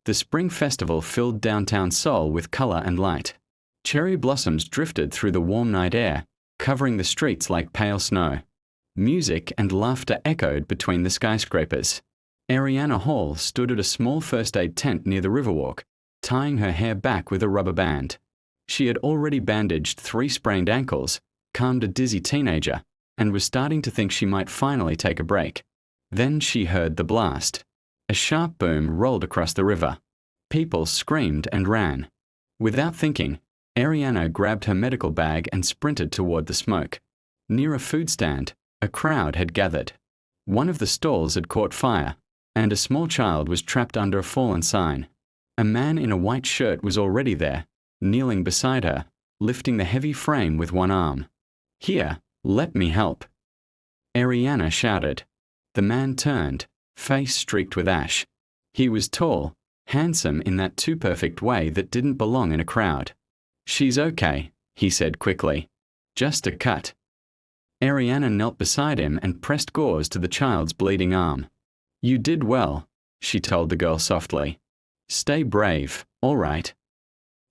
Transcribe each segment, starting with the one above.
The spring festival filled downtown Seoul with color and light. Cherry blossoms drifted through the warm night air, covering the streets like pale snow. Music and laughter echoed between the skyscrapers. Ariana Hall stood at a small first aid tent near the Riverwalk, tying her hair back with a rubber band. She had already bandaged 3 sprained ankles, calmed a dizzy teenager, and was starting to think she might finally take a break. Then she heard the blast. A sharp boom rolled across the river. People screamed and ran. Without thinking, Ariana grabbed her medical bag and sprinted toward the smoke. Near a food stand, a crowd had gathered. One of the stalls had caught fire, and a small child was trapped under a fallen sign. A man in a white shirt was already there, kneeling beside her, lifting the heavy frame with one arm. "Here, let me help." Ariana shouted. The man turned, face streaked with ash. He was tall, handsome in that too perfect way that didn't belong in a crowd. "She's okay," he said quickly. "Just a cut." Ariana knelt beside him and pressed gauze to the child's bleeding arm. "You did well," she told the girl softly. "Stay brave, all right."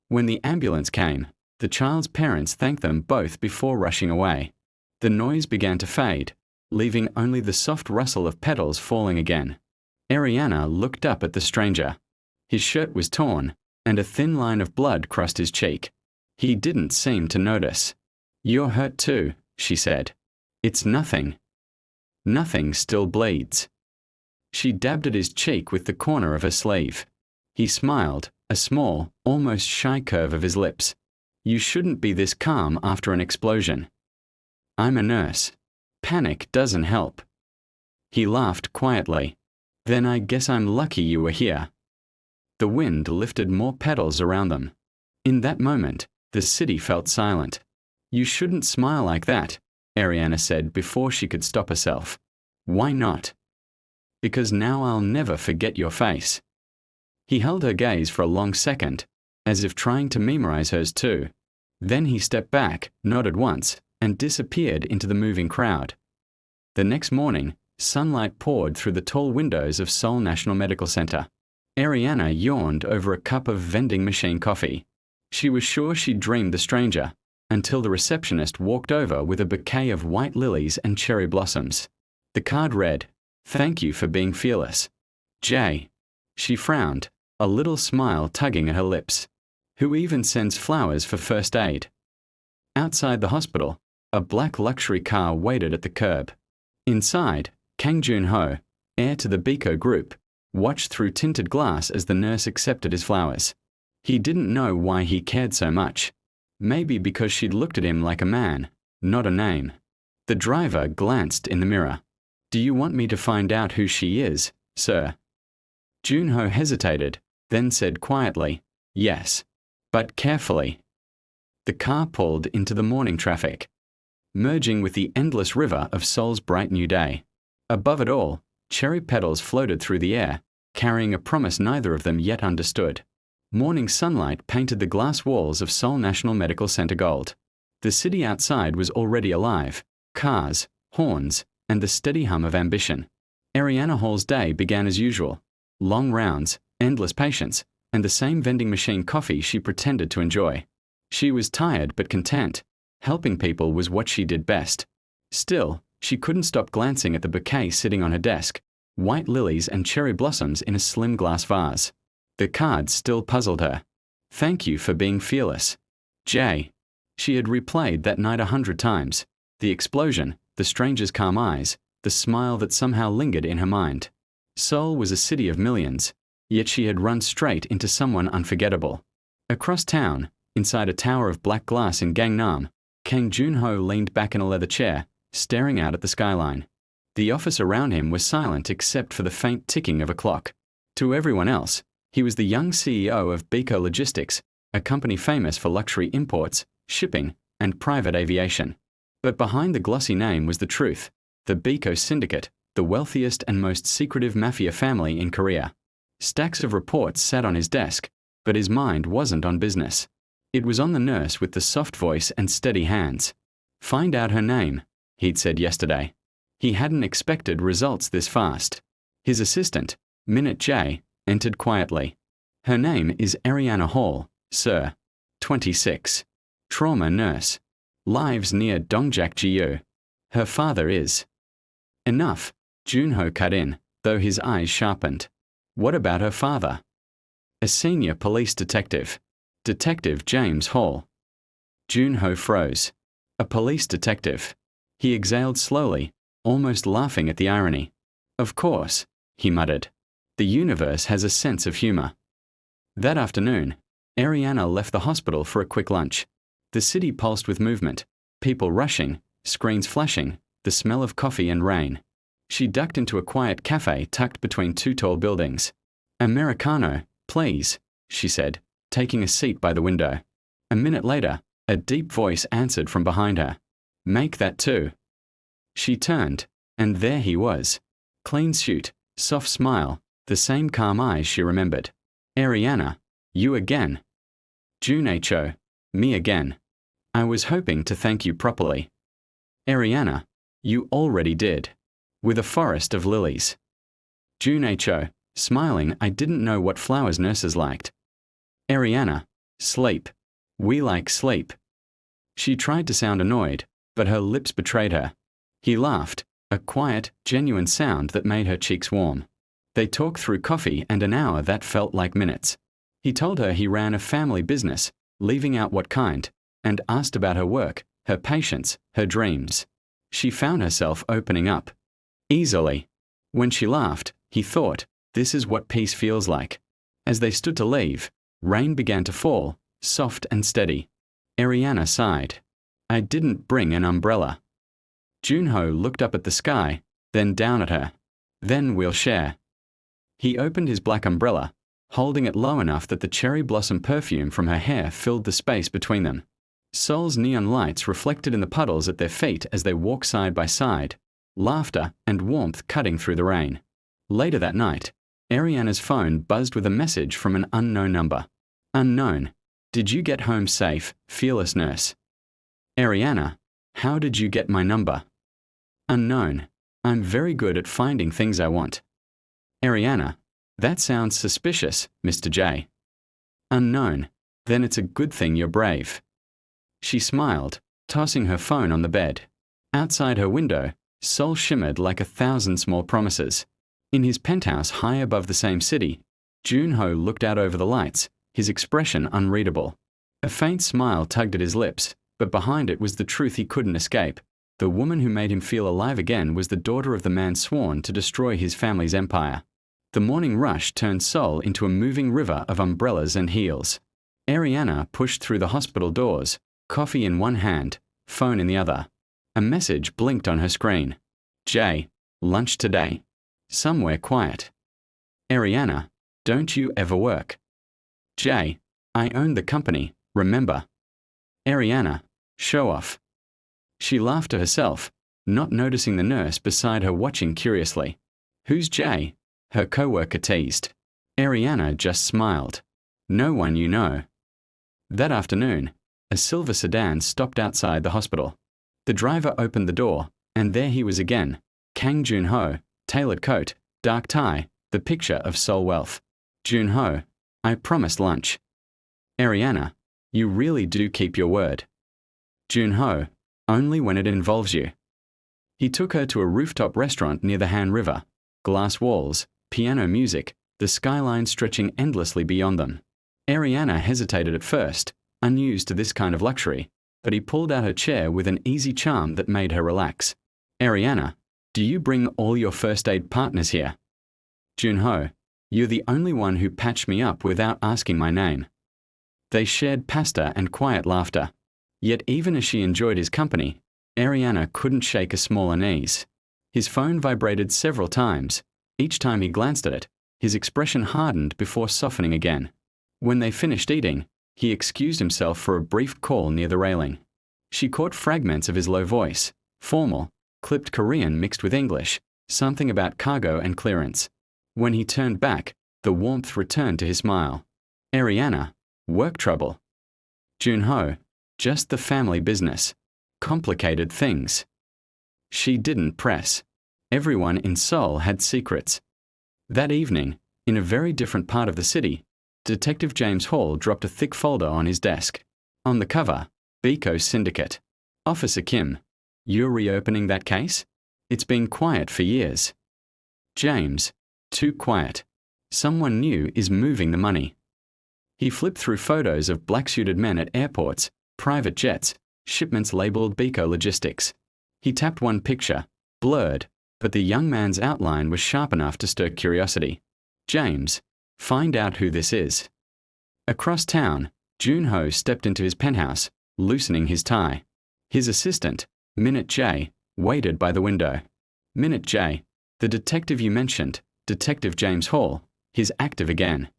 When the ambulance came, the child's parents thanked them both before rushing away. The noise began to fade, leaving only the soft rustle of petals falling again. Ariana looked up at the stranger. His shirt was torn, and a thin line of blood crossed his cheek. He didn't seem to notice. "You're hurt too," she said. "It's nothing." "Nothing still bleeds." She dabbed at his cheek with the corner of her sleeve. He smiled, a small, almost shy curve of his lips. "You shouldn't be this calm after an explosion." "I'm a nurse. Panic doesn't help." He laughed quietly. "Then I guess I'm lucky you were here." The wind lifted more petals around them. In that moment, the city felt silent. "You shouldn't smile like that," Ariana said before she could stop herself. "Why not?" "Because now I'll never forget your face." He held her gaze for a long second, as if trying to memorize hers too. Then he stepped back, nodded once, and disappeared into the moving crowd. The next morning, sunlight poured through the tall windows of Seoul National Medical Center. Ariana yawned over a cup of vending machine coffee. She was sure she'd dreamed the stranger, until the receptionist walked over with a bouquet of white lilies and cherry blossoms. The card read, "Thank you for being fearless. Jay." She frowned, a little smile tugging at her lips. Who even sends flowers for first aid? Outside the hospital, a black luxury car waited at the curb. Inside, Kang Jun-ho, heir to the Biko Group, watched through tinted glass as the nurse accepted his flowers. He didn't know why he cared so much. Maybe because she'd looked at him like a man, not a name. The driver glanced in the mirror. "Do you want me to find out who she is, sir?" Jun-ho hesitated, then said quietly, "Yes, but carefully." The car pulled into the morning traffic, merging with the endless river of Seoul's bright new day. Above it all, cherry petals floated through the air, carrying a promise neither of them yet understood. Morning sunlight painted the glass walls of Seoul National Medical Center gold. The city outside was already alive, cars, horns, and the steady hum of ambition. Ariana Hall's day began as usual. Long rounds, endless patience, and the same vending machine coffee she pretended to enjoy. She was tired but content. Helping people was what she did best. Still, she couldn't stop glancing at the bouquet sitting on her desk, white lilies and cherry blossoms in a slim glass vase. The card still puzzled her. "Thank you for being fearless. Jay." She had replayed that night 100 times. The explosion, the stranger's calm eyes, the smile that somehow lingered in her mind. Seoul was a city of millions, yet she had run straight into someone unforgettable. Across town, inside a tower of black glass in Gangnam, Kang Jun-ho leaned back in a leather chair, staring out at the skyline. The office around him was silent except for the faint ticking of a clock. To everyone else, he was the young CEO of Biko Logistics, a company famous for luxury imports, shipping, and private aviation. But behind the glossy name was the truth: the Biko Syndicate, the wealthiest and most secretive mafia family in Korea. Stacks of reports sat on his desk, but his mind wasn't on business. It was on the nurse with the soft voice and steady hands. "Find out her name," he'd said yesterday. He hadn't expected results this fast. His assistant, Minute J, entered quietly. Her name is Ariana Hall, sir. 26. Trauma nurse. Lives near Dongjak-gyu. Her father is. Enough, Junho cut in, though his eyes sharpened. What about her father? A senior police detective. Detective James Hall. Junho froze. A police detective. He exhaled slowly, almost laughing at the irony. Of course, he muttered. The universe has a sense of humor. That afternoon, Ariana left the hospital for a quick lunch. The city pulsed with movement, people rushing, screens flashing, the smell of coffee and rain. She ducked into a quiet cafe tucked between two tall buildings. Americano, please, she said, taking a seat by the window. A minute later, a deep voice answered from behind her. Make that too. She turned, and there he was. Clean suit, soft smile, the same calm eyes she remembered. Ariana, you again. Junho, me again. I was hoping to thank you properly. Ariana, you already did. With a forest of lilies. Junho, smiling, I didn't know what flowers nurses liked. Ariana, sleep. We like sleep. She tried to sound annoyed, but her lips betrayed her. He laughed, a quiet, genuine sound that made her cheeks warm. They talked through coffee and an hour that felt like minutes. He told her he ran a family business, leaving out what kind, and asked about her work, her patients, her dreams. She found herself opening up. Easily. When she laughed, he thought, this is what peace feels like. As they stood to leave, rain began to fall, soft and steady. Ariana sighed. I didn't bring an umbrella. Junho looked up at the sky, then down at her. Then we'll share. He opened his black umbrella, holding it low enough that the cherry blossom perfume from her hair filled the space between them. Seoul's neon lights reflected in the puddles at their feet as they walked side by side, laughter and warmth cutting through the rain. Later that night, Ariana's phone buzzed with a message from an unknown number. Unknown. Did you get home safe, fearless nurse? Ariana, how did you get my number? Unknown. I'm very good at finding things I want. Ariana, that sounds suspicious, Mr. J. Unknown. Then it's a good thing you're brave. She smiled, tossing her phone on the bed. Outside her window, Seoul shimmered like 1,000 small promises. In his penthouse high above the same city, Junho looked out over the lights, his expression unreadable. A faint smile tugged at his lips, but behind it was the truth he couldn't escape. The woman who made him feel alive again was the daughter of the man sworn to destroy his family's empire. The morning rush turned Seoul into a moving river of umbrellas and heels. Ariana pushed through the hospital doors, coffee in one hand, phone in the other. A message blinked on her screen. J. Lunch today. Somewhere quiet. Ariana, don't you ever work? J. I own the company, remember? Ariana, show off. She laughed to herself, not noticing the nurse beside her watching curiously. Who's J? Her co-worker teased. Ariana just smiled. No one you know. That afternoon, a silver sedan stopped outside the hospital. The driver opened the door, and there he was again, Kang Junho, tailored coat, dark tie, the picture of Seoul wealth. Junho, I promised lunch. Ariana, you really do keep your word. Junho, only when it involves you. He took her to a rooftop restaurant near the Han River. Glass walls, piano music, the skyline stretching endlessly beyond them. Ariana hesitated at first, unused to this kind of luxury, but he pulled out her chair with an easy charm that made her relax. Ariana, do you bring all your first aid partners here? Junho, you're the only one who patched me up without asking my name. They shared pasta and quiet laughter. Yet even as she enjoyed his company, Ariana couldn't shake a small unease. His phone vibrated several times. Each time he glanced at it, his expression hardened before softening again. When they finished eating, he excused himself for a brief call near the railing. She caught fragments of his low voice, formal, clipped Korean mixed with English, something about cargo and clearance. When he turned back, the warmth returned to his smile. Ariana, work trouble. Junho, just the family business. Complicated things. She didn't press. Everyone in Seoul had secrets. That evening, in a very different part of the city, Detective James Hall dropped a thick folder on his desk. On the cover, Biko Syndicate. Officer Kim, you're reopening that case? It's been quiet for years. James, too quiet. Someone new is moving the money. He flipped through photos of black-suited men at airports, private jets, shipments labeled Biko Logistics. He tapped one picture, blurred, but the young man's outline was sharp enough to stir curiosity. James, find out who this is. Across town, Jun-ho stepped into his penthouse, loosening his tie. His assistant, Minute J, waited by the window. Minute J, the detective you mentioned, Detective James Hall, he's active again.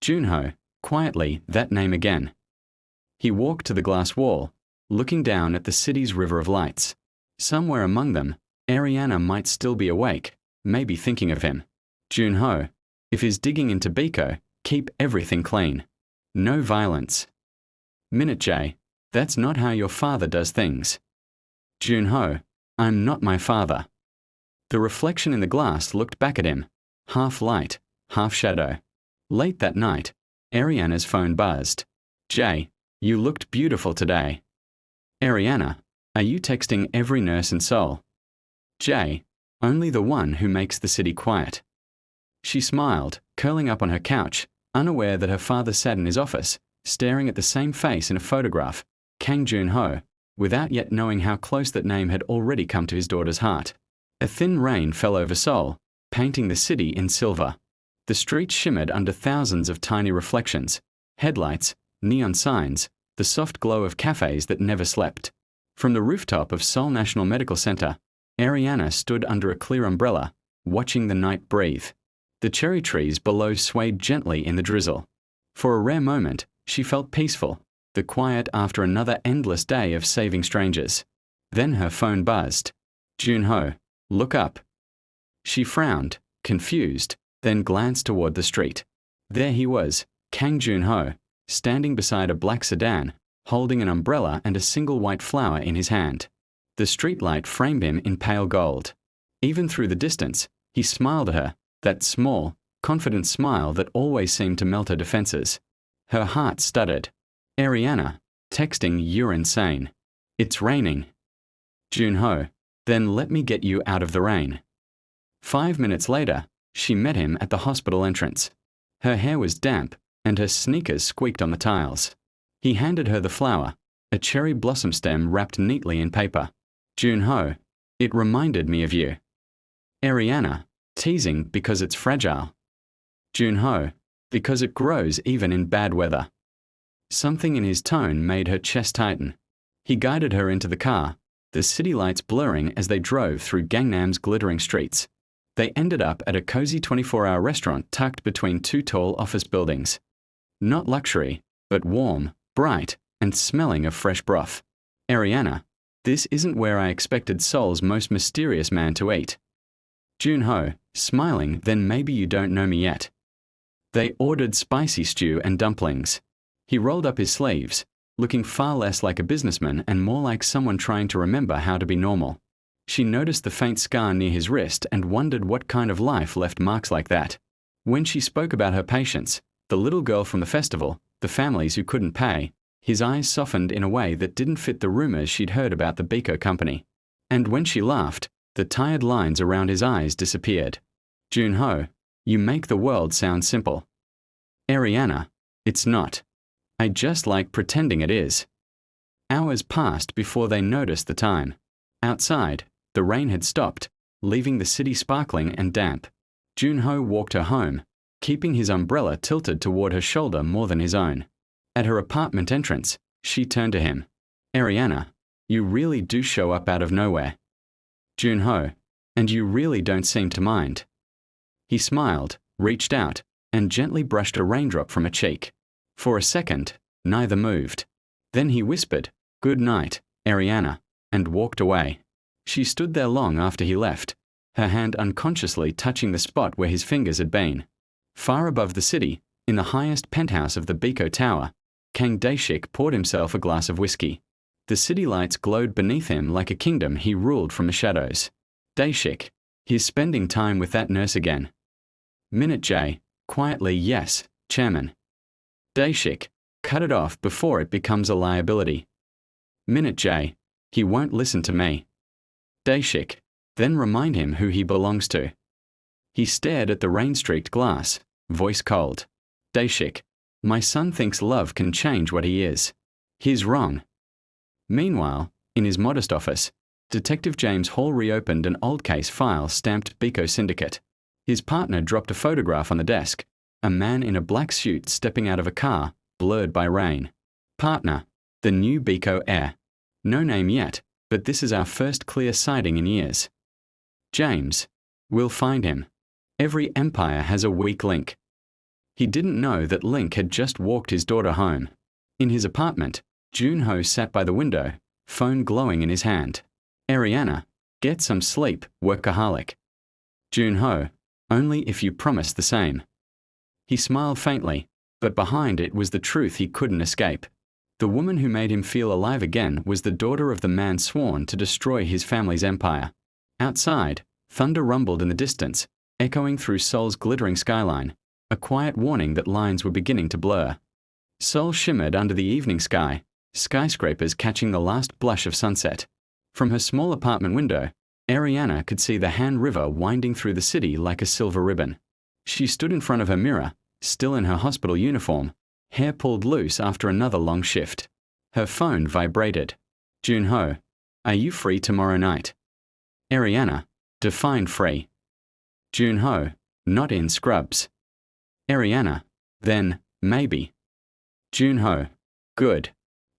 Jun-ho, quietly, that name again. He walked to the glass wall, looking down at the city's river of lights. Somewhere among them, Ariana might still be awake, maybe thinking of him. Jun-ho, if he's digging into Biko, keep everything clean. No violence. Minute J, that's not how your father does things. Jun-ho, I'm not my father. The reflection in the glass looked back at him, half light, half shadow. Late that night, Ariana's phone buzzed. Jay, you looked beautiful today. Ariana, are you texting every nurse in Seoul? Jay, only the one who makes the city quiet. She smiled, curling up on her couch, unaware that her father sat in his office, staring at the same face in a photograph, Kang Jun-ho, without yet knowing how close that name had already come to his daughter's heart. A thin rain fell over Seoul, painting the city in silver. The streets shimmered under thousands of tiny reflections, headlights, neon signs, the soft glow of cafes that never slept. From the rooftop of Seoul National Medical Center, Ariana stood under a clear umbrella, watching the night breathe. The cherry trees below swayed gently in the drizzle. For a rare moment, she felt peaceful, the quiet after another endless day of saving strangers. Then her phone buzzed. Jun-ho, look up. She frowned, confused, then glanced toward the street. There he was, Kang Jun-ho, standing beside a black sedan, holding an umbrella and a single white flower in his hand. The streetlight framed him in pale gold. Even through the distance, he smiled at her, that small, confident smile that always seemed to melt her defenses. Her heart stuttered. Ariana, texting, you're insane. It's raining. Jun-ho, then let me get you out of the rain. 5 minutes later, she met him at the hospital entrance. Her hair was damp, and her sneakers squeaked on the tiles. He handed her the flower, a cherry blossom stem wrapped neatly in paper. Jun-ho, it reminded me of you. Ariana, teasing because it's fragile. Jun-ho, because it grows even in bad weather. Something in his tone made her chest tighten. He guided her into the car, the city lights blurring as they drove through Gangnam's glittering streets. They ended up at a cozy 24-hour restaurant tucked between two tall office buildings. Not luxury, but warm, bright, and smelling of fresh broth. Ariana, this isn't where I expected Seoul's most mysterious man to eat. Jun-ho, smiling, then maybe you don't know me yet. They ordered spicy stew and dumplings. He rolled up his sleeves, looking far less like a businessman and more like someone trying to remember how to be normal. She noticed the faint scar near his wrist and wondered what kind of life left marks like that. When she spoke about her patients, the little girl from the festival, the families who couldn't pay, his eyes softened in a way that didn't fit the rumors she'd heard about the Biko company. And when she laughed, the tired lines around his eyes disappeared. Jun-ho, you make the world sound simple. Ariana, it's not. I just like pretending it is. Hours passed before they noticed the time. Outside, the rain had stopped, leaving the city sparkling and damp. Jun-ho walked her home, keeping his umbrella tilted toward her shoulder more than his own. At her apartment entrance, she turned to him. Ariana, you really do show up out of nowhere. Jun-ho, and you really don't seem to mind. He smiled, reached out, and gently brushed a raindrop from her cheek. For a second, neither moved. Then he whispered, "Good night, Ariana," and walked away. She stood there long after he left, her hand unconsciously touching the spot where his fingers had been. Far above the city, in the highest penthouse of the Biko Tower, Kang Dae-shik poured himself a glass of whiskey. The city lights glowed beneath him like a kingdom he ruled from the shadows. Dae-shik, he's spending time with that nurse again. Minute J, quietly, yes, Chairman. Daeshik, cut it off before it becomes a liability. Minute J, he won't listen to me. Daeshik, then remind him who he belongs to. He stared at the rain-streaked glass, voice cold. Daeshik, my son thinks love can change what he is. He's wrong. Meanwhile, in his modest office, Detective James Hall reopened an old case file stamped Biko Syndicate. His partner dropped a photograph on the desk, a man in a black suit stepping out of a car, blurred by rain. Partner, the new Biko heir. No name yet, but this is our first clear sighting in years. James, we'll find him. Every empire has a weak link. He didn't know that Link had just walked his daughter home. In his apartment, Junho sat by the window, phone glowing in his hand. Ariana, get some sleep, workaholic. Junho, only if you promise the same. He smiled faintly, but behind it was the truth he couldn't escape. The woman who made him feel alive again was the daughter of the man sworn to destroy his family's empire. Outside, thunder rumbled in the distance, echoing through Seoul's glittering skyline, a quiet warning that lines were beginning to blur. Seoul shimmered under the evening sky, skyscrapers catching the last blush of sunset. From her small apartment window, Ariana could see the Han River winding through the city like a silver ribbon. She stood in front of her mirror, still in her hospital uniform, hair pulled loose after another long shift. Her phone vibrated. Junho, are you free tomorrow night? Ariana, define free. Junho, not in scrubs. Ariana, then, maybe. Junho, good.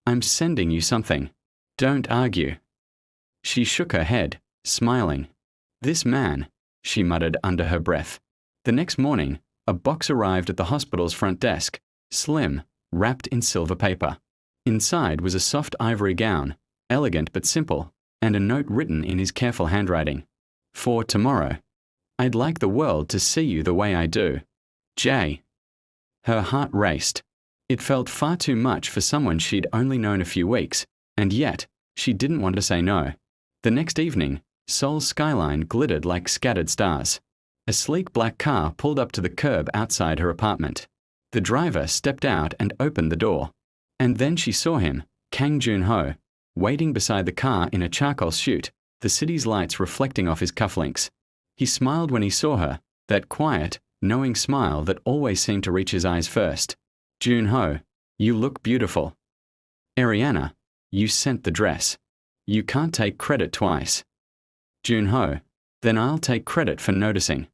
I'm sending you something. Don't argue. She shook her head, smiling. This man, she muttered under her breath. The next morning, a box arrived at the hospital's front desk, slim, wrapped in silver paper. Inside was a soft ivory gown, elegant but simple, and a note written in his careful handwriting. For tomorrow. I'd like the world to see you the way I do. Jay. Her heart raced. It felt far too much for someone she'd only known a few weeks, and yet, she didn't want to say no. The next evening, Seoul's skyline glittered like scattered stars. A sleek black car pulled up to the curb outside her apartment. The driver stepped out and opened the door. And then she saw him, Kang Junho, waiting beside the car in a charcoal suit, the city's lights reflecting off his cufflinks. He smiled when he saw her, that quiet, knowing smile that always seemed to reach his eyes first. Junho, you look beautiful. Ariana, you sent the dress. You can't take credit twice. Junho, then I'll take credit for noticing.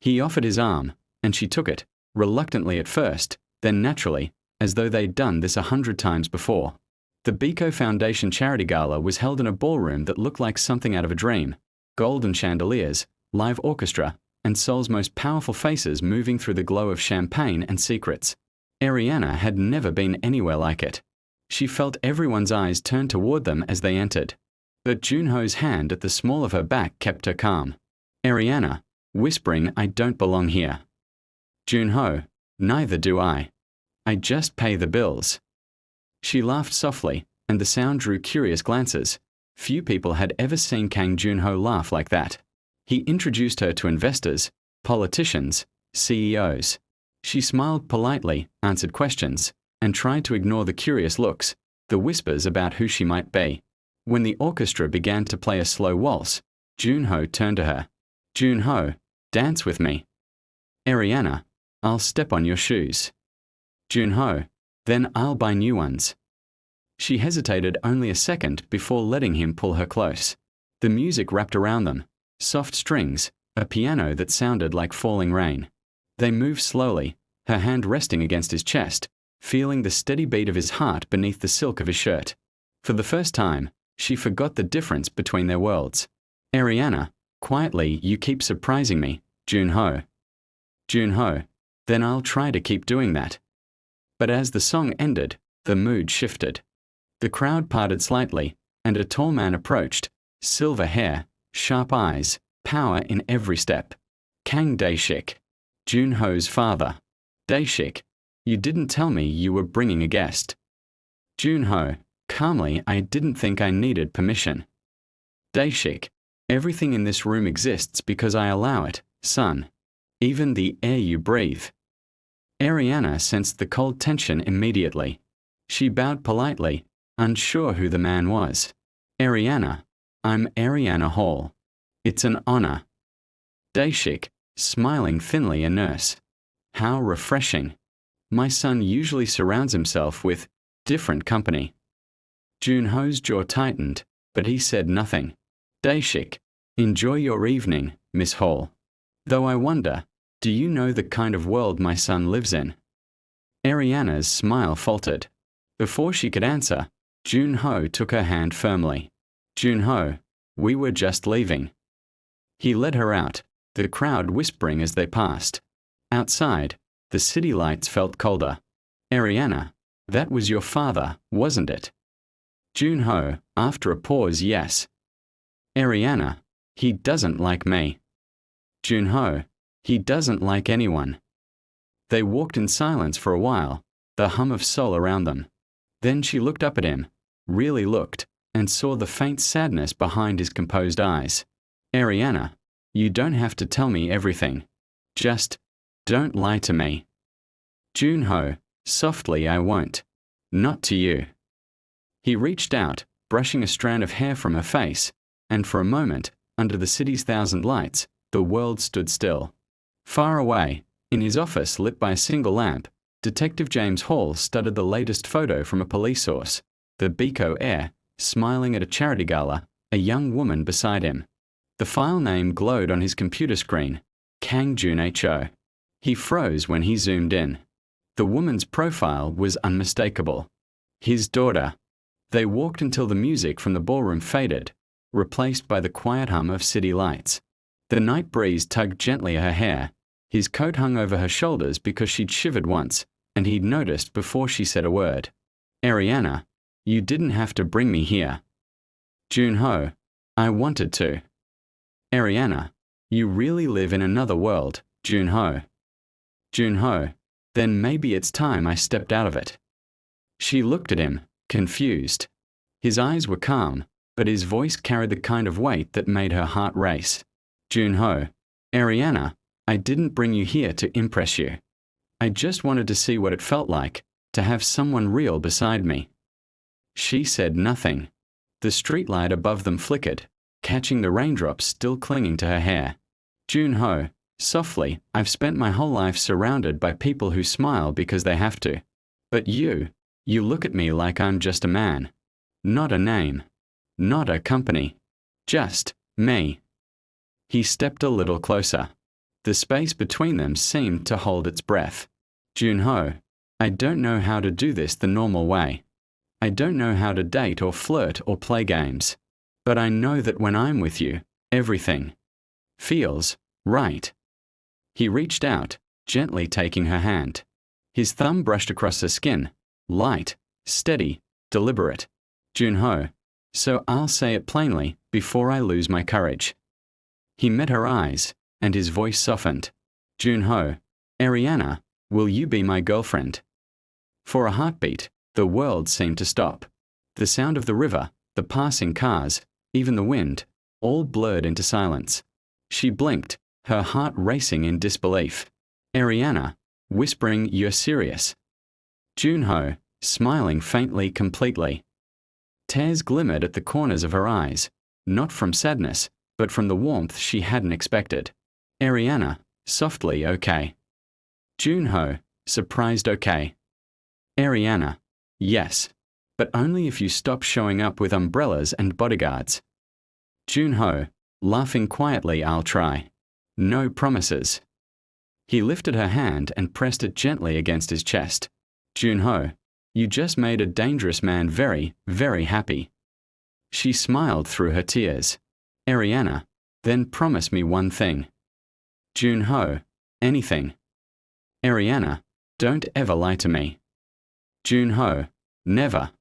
He offered his arm, and she took it, reluctantly at first, then naturally, as though they'd done this 100 times before. The Biko Foundation Charity Gala was held in a ballroom that looked like something out of a dream. Golden chandeliers, live orchestra, and Seoul's most powerful faces moving through the glow of champagne and secrets. Ariana had never been anywhere like it. She felt everyone's eyes turn toward them as they entered. But Junho's hand at the small of her back kept her calm. Ariana, whispering, I don't belong here. Junho, neither do I. I just pay the bills. She laughed softly, and the sound drew curious glances. Few people had ever seen Kang Junho laugh like that. He introduced her to investors, politicians, CEOs. She smiled politely, answered questions, and tried to ignore the curious looks, the whispers about who she might be. When the orchestra began to play a slow waltz, Junho turned to her. Junho, dance with me. Ariana, I'll step on your shoes. Junho, then I'll buy new ones. She hesitated only a second before letting him pull her close. The music wrapped around them, soft strings, a piano that sounded like falling rain. They moved slowly, her hand resting against his chest, feeling the steady beat of his heart beneath the silk of his shirt. For the first time, she forgot the difference between their worlds. Ariana, quietly, you keep surprising me, Junho. Junho, then I'll try to keep doing that. But as the song ended, the mood shifted. The crowd parted slightly, and a tall man approached, silver hair, sharp eyes, power in every step. Kang Daeshik, Junho's father. Daeshik, you didn't tell me you were bringing a guest. Junho, calmly, I didn't think I needed permission. Daeshik, everything in this room exists because I allow it, son. Even the air you breathe. Ariana sensed the cold tension immediately. She bowed politely, unsure who the man was. Ariana, I'm Ariana Hall. It's an honor. Daeshik, smiling thinly, a nurse. How refreshing. My son usually surrounds himself with different company. Junho's jaw tightened, but he said nothing. Daeshik, enjoy your evening, Miss Hall. Though I wonder, do you know the kind of world my son lives in? Ariana's smile faltered. Before she could answer, Junho took her hand firmly. Junho, we were just leaving. He led her out, the crowd whispering as they passed. Outside, the city lights felt colder. Ariana, that was your father, wasn't it? Junho, after a pause, yes. Ariana, he doesn't like me. Junho, he doesn't like anyone. They walked in silence for a while, the hum of Seoul around them. Then she looked up at him, really looked, and saw the faint sadness behind his composed eyes. Ariana, you don't have to tell me everything. Just don't lie to me. Junho, softly, I won't. Not to you. He reached out, brushing a strand of hair from her face, and for a moment, under the city's thousand lights, the world stood still. Far away, in his office lit by a single lamp, Detective James Hall studied the latest photo from a police source, the Biko heir, smiling at a charity gala, a young woman beside him. The file name glowed on his computer screen, Kang Jun Ho. He froze when he zoomed in. The woman's profile was unmistakable. His daughter. They walked until the music from the ballroom faded, replaced by the quiet hum of city lights. The night breeze tugged gently at her hair. His coat hung over her shoulders because she'd shivered once, and he'd noticed before she said a word. Ariana, you didn't have to bring me here. Junho, I wanted to. Ariana, you really live in another world, Junho. Junho, then maybe it's time I stepped out of it. She looked at him, confused. His eyes were calm, but his voice carried the kind of weight that made her heart race. Junho, Ariana, I didn't bring you here to impress you. I just wanted to see what it felt like to have someone real beside me. She said nothing. The streetlight above them flickered, catching the raindrops still clinging to her hair. Junho, softly, I've spent my whole life surrounded by people who smile because they have to. But you look at me like I'm just a man. Not a name. Not a company. Just me. He stepped a little closer. The space between them seemed to hold its breath. Junho, I don't know how to do this the normal way. I don't know how to date or flirt or play games. But I know that when I'm with you, everything feels right. He reached out, gently taking her hand. His thumb brushed across her skin, light, steady, deliberate. Junho, so I'll say it plainly before I lose my courage. He met her eyes, and his voice softened. Junho, Ariana, will you be my girlfriend? For a heartbeat, the world seemed to stop. The sound of the river, the passing cars, even the wind, all blurred into silence. She blinked, her heart racing in disbelief. Ariana, whispering, you're serious. Junho, smiling faintly, completely. Tears glimmered at the corners of her eyes, not from sadness, but from the warmth she hadn't expected. Ariana, softly, okay. Junho, surprised, okay. Ariana, yes, but only if you stop showing up with umbrellas and bodyguards. Junho, laughing quietly, I'll try. No promises. He lifted her hand and pressed it gently against his chest. Junho, you just made a dangerous man very, very happy. She smiled through her tears. Ariana, then promise me one thing. Junho, anything. Ariana, don't ever lie to me. Junho, never.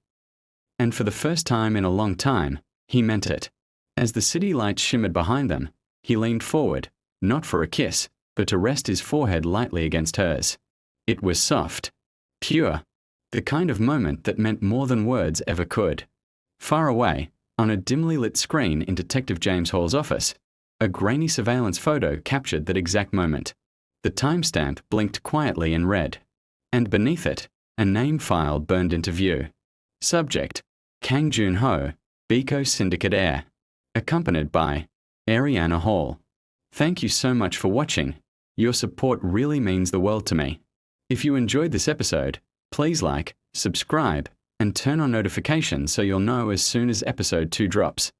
And for the first time in a long time, he meant it. As the city lights shimmered behind them, he leaned forward, not for a kiss, but to rest his forehead lightly against hers. It was soft, pure, the kind of moment that meant more than words ever could. Far away, on a dimly lit screen in Detective James Hall's office, a grainy surveillance photo captured that exact moment. The timestamp blinked quietly in red. and beneath it, a name file burned into view. Subject: Kang Jun-ho, Biko Syndicate heir, accompanied by Ariana Hall. Thank you so much for watching. Your support really means the world to me. If you enjoyed this episode, please like, subscribe, and turn on notifications so you'll know as soon as episode 2 drops.